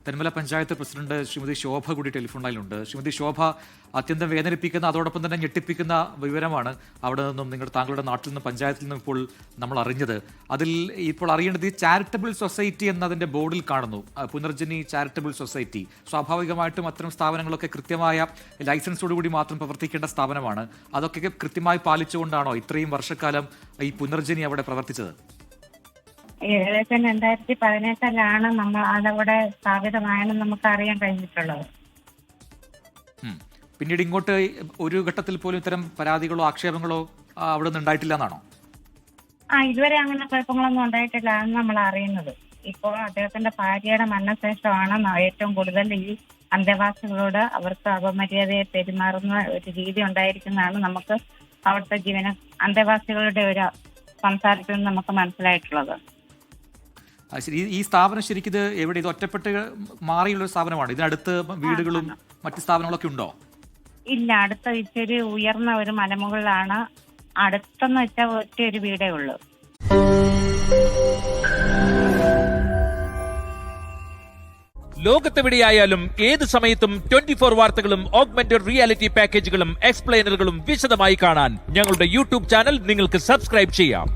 Thenmala panchayat president Shrimati ശോഭ കൂടി telephone ലൈനിലുണ്ട്. Shrimati ശോഭ, അത്യന്തം വേദനിപ്പിക്കുന്ന അതോടൊപ്പം തന്നെ ഞെട്ടിപ്പിക്കുന്ന വിവരമാണ് അവിടെ നിന്നും താങ്കളുടെ നാട്ടിൽ നിന്നും പഞ്ചായത്തിൽ നിന്നും ഇപ്പോൾ നമ്മൾ അറിഞ്ഞത്. അതിൽ ഇപ്പോൾ അറിയേണ്ടത് ഈ ചാരിറ്റബിൾ സൊസൈറ്റി എന്നതിന്റെ ബോർഡിൽ കാണുന്നു പുനർജനി ചാരിറ്റബിൾ സൊസൈറ്റി. സ്വാഭാവികമായിട്ടും അത്തരം സ്ഥാപനങ്ങളൊക്കെ കൃത്യമായ ലൈസൻസോടുകൂടി മാത്രം പ്രവർത്തിക്കേണ്ട സ്ഥാപനമാണ്. അതൊക്കെ കൃത്യമായി പാലിച്ചുകൊണ്ടാണോ ഇത്രയും വർഷക്കാലം ഈ പുനർജനി അവിടെ പ്രവർത്തിച്ചത്? ഏകദേശം 2018 നമ്മൾ അതവിടെ സ്ഥാപിതമായെന്ന് നമുക്ക് അറിയാൻ കഴിഞ്ഞിട്ടുള്ളത്. പിന്നീട് ഇങ്ങോട്ട് ഒരു ഘട്ടത്തിൽ പോലും ഇത്തരം പരാതികളോ ആക്ഷേപങ്ങളോ അവിടെ നിന്ന് ഉണ്ടായിട്ടില്ല എന്നാണോ? ഇതുവരെ അങ്ങനെ കുഴപ്പങ്ങളൊന്നും ഉണ്ടായിട്ടില്ല എന്ന് നമ്മൾ അറിയുന്നത്. ഇപ്പോൾ അദ്ദേഹത്തിന്റെ ഭാര്യയുടെ മരണശേഷമാണ് ഏറ്റവും കൂടുതൽ ഈ അന്തേവാസികളോട് അവർക്ക് അപമര്യാദയെ പെരുമാറുന്ന ഒരു രീതി ഉണ്ടായിരിക്കുന്നതാണ് നമുക്ക് അവിടുത്തെ അന്തേവാസികളുടെ ഒരു സംസാരത്തിൽ നിന്ന് നമുക്ക് മനസ്സിലായിട്ടുള്ളത്. ശരി, ഈ സ്ഥാപനം ശരിക്കും ഇത് എവിടെ, ഇത് ഒറ്റപ്പെട്ട് മാറിയുള്ള ഒരു സ്ഥാപനമാണ്? ഇതിനടുത്ത് വീടുകളും മറ്റു സ്ഥാപനങ്ങളൊക്കെ ഉണ്ടോ? ഇല്ല, അടുത്ത ഇച്ചിരി ഉയർന്ന ഒരു മലമുകളിലാണ്. അടുത്തെന്ന് വെച്ചാൽ ഒറ്റ ഒരു വീടേ ഉള്ളൂ. ലോകത്തെവിടെയായാലും ഏത് സമയത്തും 24 വാർത്തകളും ഓഗ്മെന്റഡ് റിയാലിറ്റി പാക്കേജുകളും എക്സ്പ്ലെയിനറുകളും വിശദമായി കാണാൻ ഞങ്ങളുടെ യൂട്യൂബ് ചാനൽ നിങ്ങൾക്ക് സബ്സ്ക്രൈബ് ചെയ്യാം.